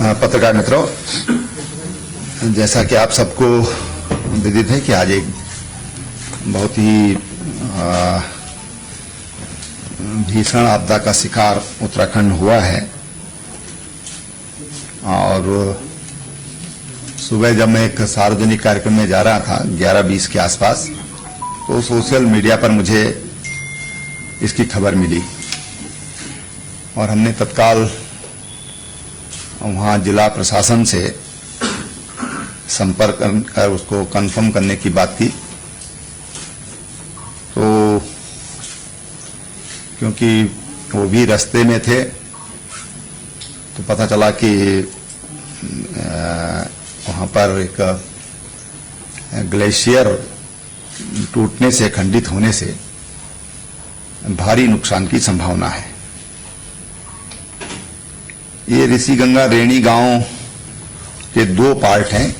पत्रकार मित्रों, जैसा कि आप सबको विदित है कि आज एक बहुत ही भीषण आपदा का शिकार उत्तराखंड हुआ है। और सुबह जब मैं एक सार्वजनिक कार्यक्रम में जा रहा था 11:20 के आसपास, तो सोशल मीडिया पर मुझे इसकी खबर मिली और हमने तत्काल वहां जिला प्रशासन से संपर्क कर उसको कंफर्म करने की बात की। तो क्योंकि वो भी रास्ते में थे तो पता चला कि वहां पर एक ग्लेशियर टूटने से, खंडित होने से भारी नुकसान की संभावना है। ये ऋषिगंगा रेणी गांव के दो पार्ट हैं।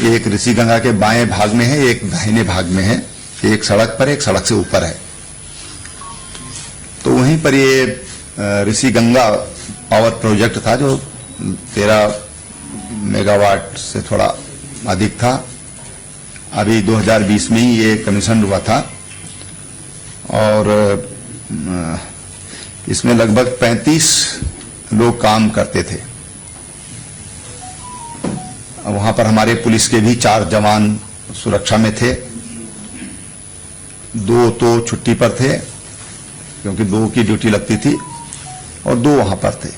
एक ऋषिगंगा के बाएं भाग में है, एक दाहिने भाग में है। एक सड़क पर, एक सड़क से ऊपर है। तो वहीं पर ये ऋषिगंगा पावर प्रोजेक्ट था जो 13 मेगावाट से थोड़ा अधिक था। अभी 2020 में ही ये कमीशन हुआ था और इसमें लगभग 35 लोग काम करते थे। वहां पर हमारे पुलिस के भी 4 जवान सुरक्षा में थे। 2 तो छुट्टी पर थे क्योंकि 2 की ड्यूटी लगती थी और 2 वहां पर थे।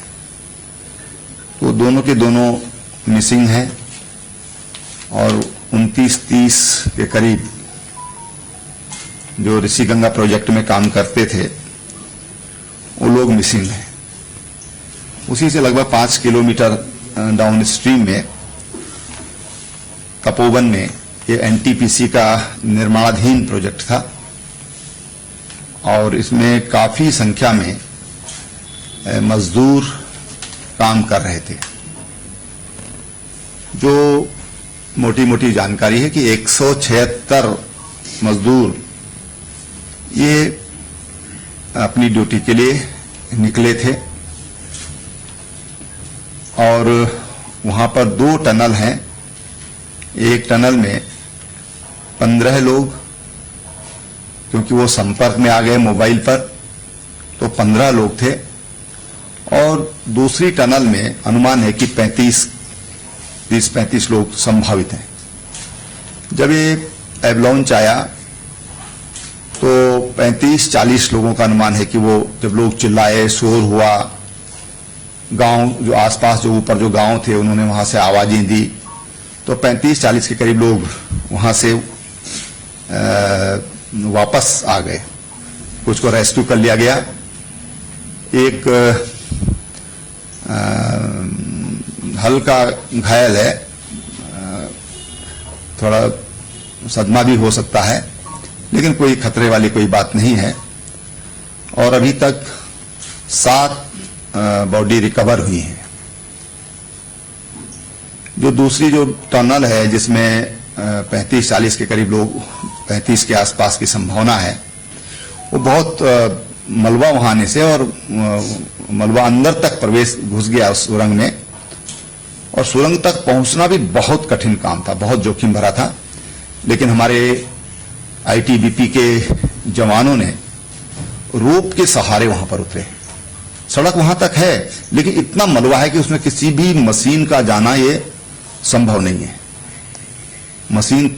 तो दोनों के दोनों मिसिंग हैं और 29-30 के करीब जो ऋषिगंगा प्रोजेक्ट में काम करते थे वो लोग मिसिंग हैं। उसी से लगभग 5 किलोमीटर डाउन स्ट्रीम में तपोवन में ये एनटीपीसी का निर्माणाधीन प्रोजेक्ट था और इसमें काफी संख्या में मजदूर काम कर रहे थे। जो मोटी मोटी जानकारी है कि 176 मजदूर ये अपनी ड्यूटी के लिए निकले थे और वहां पर 2 टनल हैं। एक टनल में 15 लोग, क्योंकि वो संपर्क में आ गए मोबाइल पर, तो 15 लोग थे। और दूसरी टनल में अनुमान है कि 30-35 लोग संभावित हैं। जब ये एवलांच आया तो 35-40 लोगों का अनुमान है कि वो जब लोग चिल्लाए, शोर हुआ, गांव जो आसपास जो ऊपर जो गांव थे उन्होंने वहां से आवाजें दी, तो 35-40 के करीब लोग वहां से वापस आ गए। कुछ को रेस्क्यू कर लिया गया। एक हल्का घायल है, थोड़ा सदमा भी हो सकता है, लेकिन कोई खतरे वाली कोई बात नहीं है। और अभी तक 7 बॉडी रिकवर हुई है। जो दूसरी जो टनल है जिसमें 35-40 के करीब लोग, 35 के आसपास की संभावना है, वो बहुत मलबा वहां आने से और मलबा अंदर तक प्रवेश घुस गया उस सुरंग में और सुरंग तक पहुंचना भी बहुत कठिन काम था, बहुत जोखिम भरा था। लेकिन हमारे आईटीबीपी के जवानों ने रोप के सहारे वहां पर उतरे। सड़क वहां तक है लेकिन इतना मलबा है कि उसमें किसी भी मशीन का जाना ये संभव नहीं है। मशीन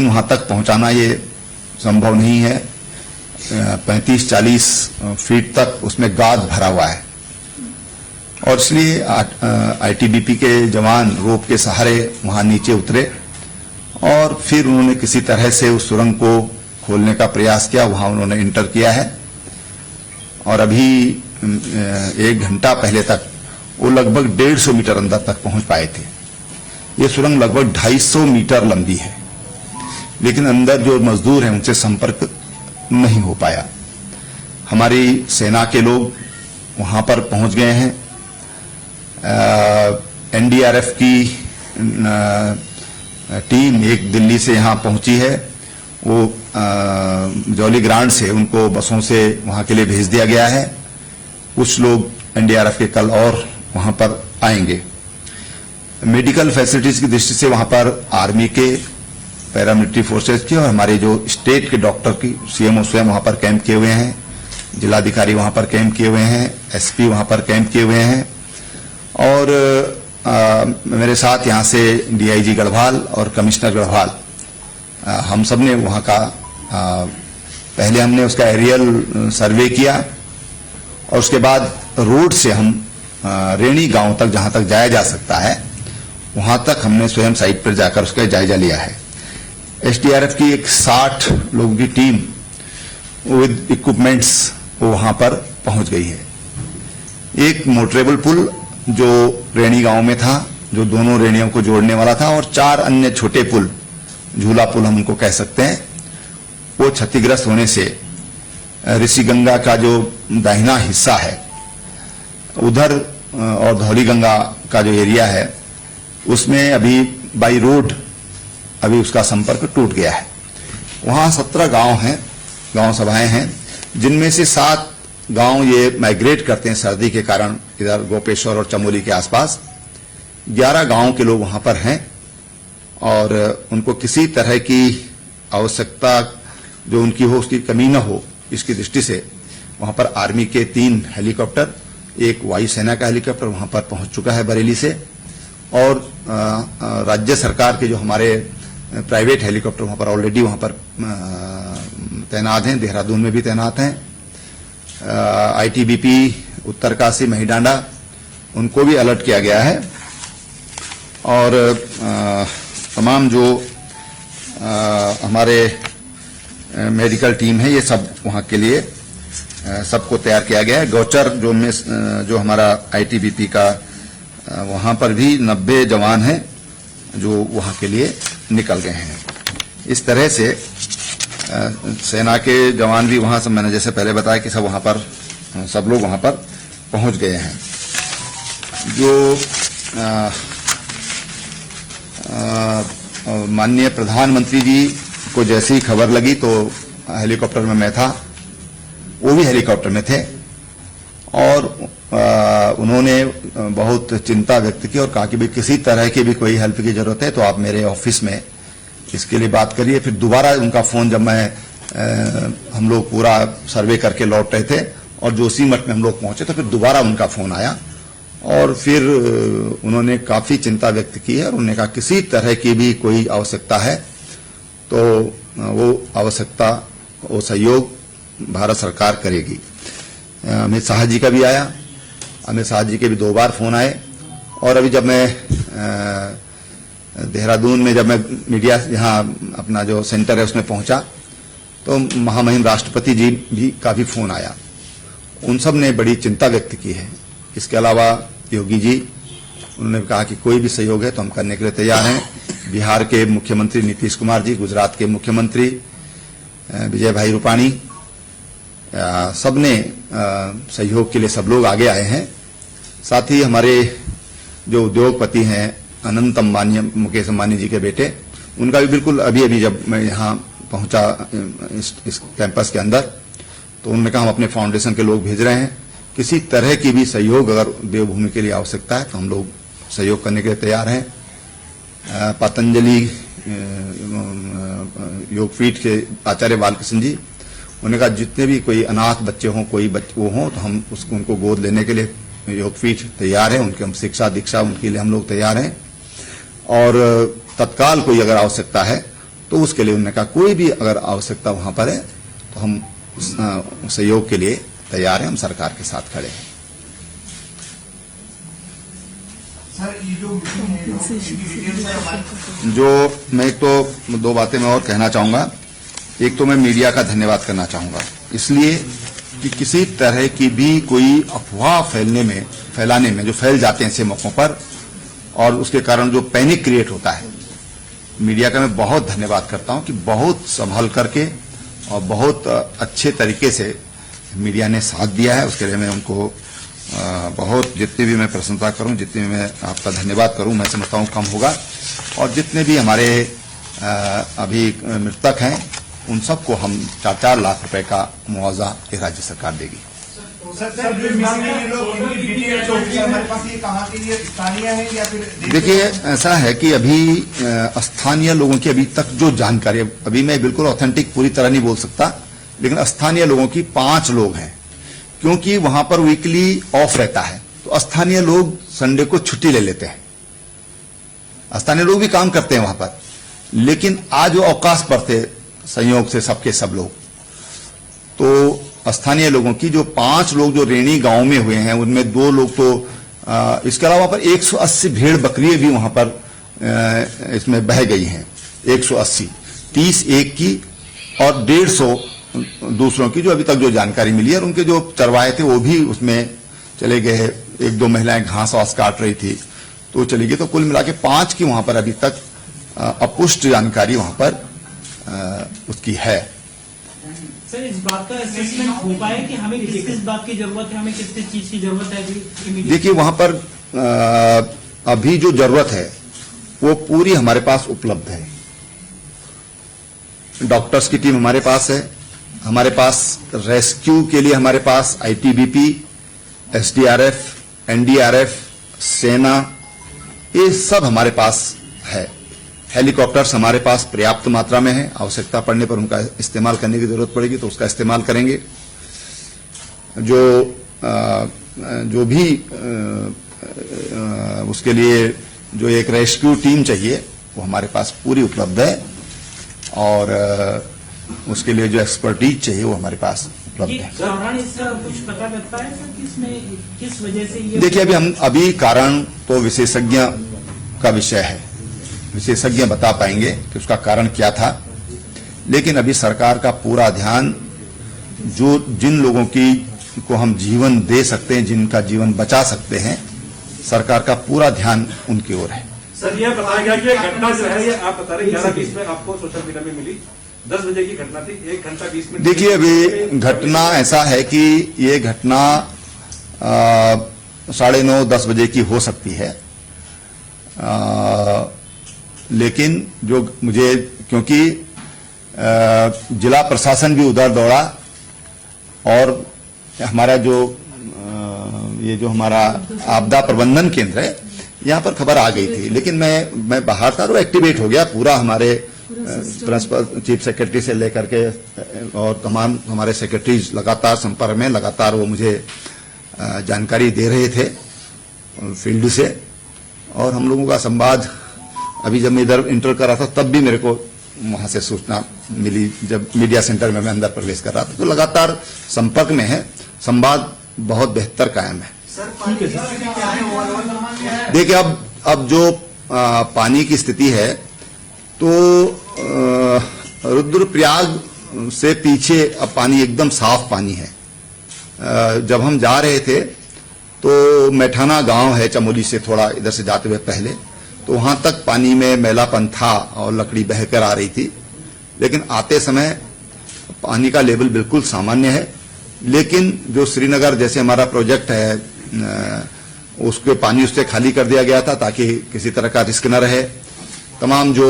वहां तक पहुंचाना ये संभव नहीं है। 35-40 फीट तक उसमें गाद भरा हुआ है और इसलिए आईटीबीपी के जवान रोप के सहारे वहां नीचे उतरे और फिर उन्होंने किसी तरह से उस सुरंग को खोलने का प्रयास किया। वहां उन्होंने इंटर किया है और अभी 1 घंटा पहले तक वो लगभग 150 मीटर अंदर तक पहुंच पाए थे। ये सुरंग लगभग 250 मीटर लंबी है, लेकिन अंदर जो मजदूर हैं उनसे संपर्क नहीं हो पाया। हमारी सेना के लोग वहां पर पहुंच गए हैं। एनडीआरएफ की टीम एक दिल्ली से यहां पहुंची है। वो जौली ग्रांट से उनको बसों से वहां के लिए भेज दिया गया है। कुछ लोग एनडीआरएफ के कल और वहां पर आएंगे। मेडिकल फैसिलिटीज की दृष्टि से वहां पर आर्मी के, पैरामिलिट्री फोर्सेज के और हमारे जो स्टेट के डॉक्टर की सीएमओ स्वयं वहां पर कैंप किए हुए हैं, जिलाधिकारी वहां पर कैंप किए हुए हैं, एसपी वहां पर कैंप किए हुए हैं और मेरे साथ यहां से डीआईजी गढ़वाल और कमिश्नर गढ़वाल हम सब ने वहां का पहले हमने उसका एरियल सर्वे किया और उसके बाद रोड से हम रेणी गांव तक जहां तक जाया जा सकता है वहां तक हमने स्वयं साइट पर जाकर उसका जायजा लिया है। एसडीआरएफ की एक 60 लोगों की टीम विद इक्विपमेंट्स वो वहां पर पहुंच गई है। एक मोटरेबल पुल जो रेणी गांव में था, जो दोनों रेणियों को जोड़ने वाला था, और 4 अन्य छोटे पुल, झूला पुल हम उनको कह सकते हैं, वो क्षतिग्रस्त होने से ऋषिगंगा का जो दाहिना हिस्सा है उधर और धौली गंगा का जो एरिया है उसमें अभी बाई रोड अभी उसका संपर्क टूट गया है। वहां 17 गांव हैं, गांव सभाएं हैं, जिनमें से 7 गांव ये माइग्रेट करते हैं सर्दी के कारण इधर गोपेश्वर और चमोली के आसपास। 11 गांव के लोग वहां पर हैं और उनको किसी तरह की आवश्यकता जो उनकी हो उसकी कमी न हो, इसकी दृष्टि से वहां पर आर्मी के 3 हेलीकॉप्टर, एक वायुसेना का हेलीकॉप्टर वहां पर पहुंच चुका है बरेली से, और राज्य सरकार के जो हमारे प्राइवेट हेलीकॉप्टर वहां पर ऑलरेडी वहां पर तैनात हैं, देहरादून में भी तैनात हैं। आईटीबीपी उत्तरकाशी महिडांडा उनको भी अलर्ट किया गया है और तमाम जो हमारे मेडिकल टीम है ये सब वहां के लिए सबको तैयार किया गया है। गौचर जो हमारा आईटीबीपी का वहां पर भी 90 जवान हैं जो वहां के लिए निकल गए हैं। इस तरह से सेना के जवान भी वहां सब, मैंने जैसे पहले बताया कि सब वहां पर सब लोग वहां पर पहुंच गए हैं। जो माननीय प्रधानमंत्री जी को जैसे ही खबर लगी तो हेलीकॉप्टर में मैं था, वो भी हेलीकॉप्टर में थे और उन्होंने बहुत चिंता व्यक्त की और कहा कि भाई किसी तरह की भी कोई हेल्प की जरूरत है तो आप मेरे ऑफिस में इसके लिए बात करिए। फिर दोबारा उनका फोन, जब हम लोग पूरा सर्वे करके लौट रहे थे और जोशीमठ में हम लोग पहुंचे तो फिर दोबारा उनका फोन आया और फिर उन्होंने काफी चिंता व्यक्त की है और उन्होंने कहा किसी तरह की भी कोई आवश्यकता है तो वो आवश्यकता, वो सहयोग भारत सरकार करेगी। अमित शाह जी का भी आया, अमित शाह जी के भी 2 बार फोन आए और अभी जब मैं देहरादून में जब मैं मीडिया यहाँ अपना जो सेंटर है उसमें पहुंचा तो महामहिम राष्ट्रपति जी भी का भी फोन आया। उन सब ने बड़ी चिंता व्यक्त की है। इसके अलावा योगी जी, उन्होंने कहा कि कोई भी सहयोग है तो हम करने के लिए तैयार हैं। बिहार के मुख्यमंत्री नीतीश कुमार जी, गुजरात के मुख्यमंत्री विजय भाई रूपाणी, सबने सहयोग के लिए सब लोग आगे आए हैं। साथ ही हमारे जो उद्योगपति हैं अनंत अंबानी, मुकेश अंबानी जी के बेटे, उनका भी बिल्कुल अभी जब मैं यहाँ पहुंचा इस कैंपस के अंदर तो उन्होंने कहा हम अपने फाउंडेशन के लोग भेज रहे हैं, किसी तरह की भी सहयोग अगर देवभूमि के लिए आवश्यकता है तो हम लोग सहयोग करने के लिए तैयार हैं। पतंजलि योगपीठ के आचार्य बालकृष्ण जी, उन्होंने कहा जितने भी कोई अनाथ बच्चे हों, कोई वो हों तो हम उनको गोद लेने के लिए योगपीठ तैयार है, उनकी हम शिक्षा दीक्षा उनके लिए हम लोग तैयार हैं और तत्काल कोई अगर आवश्यकता है तो उसके लिए उन्होंने कहा कोई भी अगर आवश्यकता वहां पर है तो हम सहयोग के लिए तैयार हैं, हम सरकार के साथ खड़े हैं। जो मैं एक तो 2 बातें मैं और कहना चाहूंगा। एक तो मैं मीडिया का धन्यवाद करना चाहूंगा इसलिए कि किसी तरह की भी कोई अफवाह फैलाने में जो फैल जाते हैं ऐसे मौकों पर और उसके कारण जो पैनिक क्रिएट होता है, मीडिया का मैं बहुत धन्यवाद करता हूं कि बहुत संभल करके और बहुत अच्छे तरीके से मीडिया ने साथ दिया है। उसके लिए मैं उनको बहुत, जितनी भी मैं प्रशंसा करूं, जितनी भी मैं आपका धन्यवाद करूं, मैं समझता हूं कम होगा। और जितने भी हमारे अभी मृतक हैं उन सबको हम 4-4 लाख रुपए का मुआवजा राज्य सरकार देगी। देखिए, ऐसा है कि अभी स्थानीय लोगों की अभी तक जो जानकारी, अभी मैं बिल्कुल ऑथेंटिक पूरी तरह नहीं बोल सकता, लेकिन स्थानीय लोगों की 5 लोग हैं, क्योंकि वहां पर वीकली ऑफ रहता है, तो स्थानीय लोग संडे को छुट्टी ले लेते हैं। स्थानीय लोग भी काम करते हैं वहां पर, लेकिन आज वो अवकाश पर थे संयोग से सबके सब लोग। तो स्थानीय लोगों की जो 5 लोग जो रेणी गांव में हुए हैं, उनमें 2 लोग तो इसके अलावा पर 180 भेड़ बकरियां भी वहां पर इसमें बह गई हैं। 180, 30 एक की और 150 दूसरों की, जो अभी तक जो जानकारी मिली है। और उनके जो चरवाहे थे वो भी उसमें चले गए। 1-2 महिलाएं घास वास काट रही थी तो चली गई। तो कुल मिला के 5 की वहां पर अभी तक अपुष्ट जानकारी वहां पर उसकी है। सर, इस बात का असेसमेंट हो पाया कि हमें किस बात की जरूरत है, हमें किस चीज की जरूरत है अभी? देखिए, वहां पर अभी जो जरूरत है वो पूरी हमारे पास उपलब्ध है। डॉक्टर्स की टीम हमारे पास है, हमारे पास रेस्क्यू के लिए हमारे पास आईटीबीपी, एसडीआरएफ, एनडीआरएफ, सेना, ये सब हमारे पास है। हेलीकॉप्टर्स हमारे पास पर्याप्त मात्रा में है। आवश्यकता पड़ने पर उनका इस्तेमाल करने की जरूरत पड़ेगी तो उसका इस्तेमाल करेंगे। जो भी उसके लिए जो एक रेस्क्यू टीम चाहिए वो हमारे पास पूरी उपलब्ध है, और उसके लिए जो एक्सपर्टीज चाहिए वो हमारे पास उपलब्ध है। कुछ पता लगता है सर कि इसमें किस वजह से ये? देखिए, अभी कारण तो विशेषज्ञ का विषय है, विशेषज्ञ बता पाएंगे कि उसका कारण क्या था। लेकिन अभी सरकार का पूरा ध्यान जिन लोगों को हम जीवन दे सकते हैं, जिनका जीवन बचा सकते हैं, सरकार का पूरा ध्यान उनकी ओर है। सर, यह बताया गया कि घटना जो है ये आप बता रहे 11:20 में आपको सोशल मीडिया में मिली। 10 बजे की घटना थी, 1 घंटा 20 मिनट। देखिए, अभी घटना ऐसा है कि ये घटना 9:30-10 बजे की हो सकती है। लेकिन जो मुझे, क्योंकि जिला प्रशासन भी उधर दौड़ा और हमारा ये जो हमारा आपदा प्रबंधन केंद्र है, यहां पर खबर आ गई थी। लेकिन मैं बाहर था तो एक्टिवेट हो गया पूरा, हमारे प्रिंसिपल चीफ सेक्रेटरी से लेकर के और तमाम हमारे सेक्रेटरीज लगातार संपर्क में, लगातार वो मुझे जानकारी दे रहे थे फील्ड से। और हम लोगों का संवाद, अभी जब मैं इधर इंटर कर रहा था तब भी मेरे को वहां से सूचना मिली, जब मीडिया सेंटर में मैं अंदर प्रवेश कर रहा था। तो लगातार संपर्क में है, संवाद बहुत बेहतर कायम है। देखिए, अब जो पानी की स्थिति है तो रुद्रप्रयाग से पीछे अब पानी एकदम साफ पानी है। जब हम जा रहे थे तो मैठाना गांव है चमोली से थोड़ा इधर से जाते हुए पहले, तो वहां तक पानी में मैलापन था और लकड़ी बहकर आ रही थी। लेकिन आते समय पानी का लेवल बिल्कुल सामान्य है। लेकिन जो श्रीनगर जैसे हमारा प्रोजेक्ट है, उसके पानी उससे खाली कर दिया गया था ताकि किसी तरह का रिस्क न रहे। तमाम जो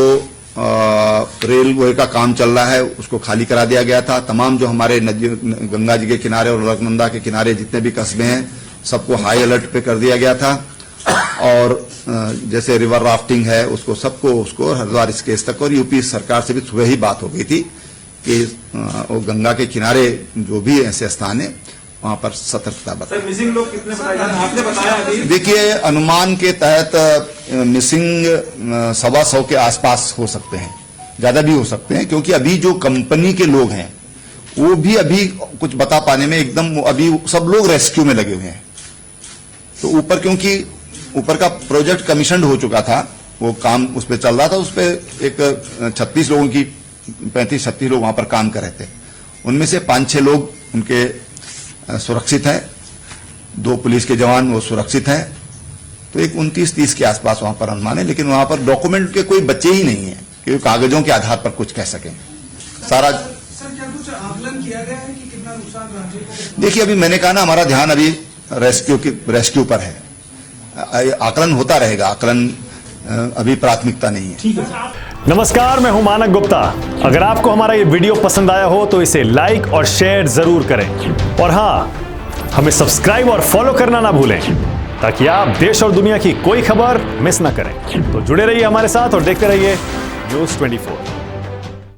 रेलवे का काम चल रहा है उसको खाली करा दिया गया था। तमाम जो हमारे नदी, गंगा जी के किनारे और अलकनंदा के किनारे जितने भी कस्बे हैं, सबको हाई अलर्ट पे कर दिया गया था। और जैसे रिवर राफ्टिंग है उसको हरिद्वार स्केच तक, और यूपी सरकार से भी सुबह ही बात हो गई थी कि वो गंगा के किनारे जो भी ऐसे स्थान है वहां पर सतर्कता बरतें। मिसिंग लोग कितने आपने बताया अभी? देखिए, अनुमान के तहत मिसिंग 125 के आसपास हो सकते हैं, ज्यादा भी हो सकते हैं, क्योंकि अभी जो कंपनी के लोग हैं वो भी अभी कुछ बता पाने में एकदम, अभी सब लोग रेस्क्यू में लगे हुए हैं। तो ऊपर, क्योंकि ऊपर का प्रोजेक्ट कमीशन हो चुका था, वो काम उस पर चल रहा था, उस पर एक 36 लोगों की 35-36 लोग वहां पर काम कर रहे थे। उनमें से 5-6 लोग उनके सुरक्षित हैं, 2 पुलिस के जवान वो सुरक्षित हैं। तो एक 29-30 के आसपास वहां पर अनुमान है। लेकिन वहां पर डॉक्यूमेंट के कोई बच्चे ही नहीं है कि कागजों के आधार पर कुछ कह सकें। सारा सर, क्या कुछ आकलन किया गया है कि कितना नुकसान राज्य को? देखिए, अभी मैंने कहा ना, हमारा ध्यान अभी रेस्क्यू पर है। आकलन होता रहेगा, आकलन अभी प्राथमिकता नहीं है। ठीक है। नमस्कार, मैं हूं मानक गुप्ता। अगर आपको हमारा ये वीडियो पसंद आया हो तो इसे लाइक और शेयर जरूर करें, और हां, हमें सब्सक्राइब और फॉलो करना ना भूलें ताकि आप देश और दुनिया की कोई खबर मिस ना करें। तो जुड़े रहिए हमारे साथ और देखते रहिए News 24।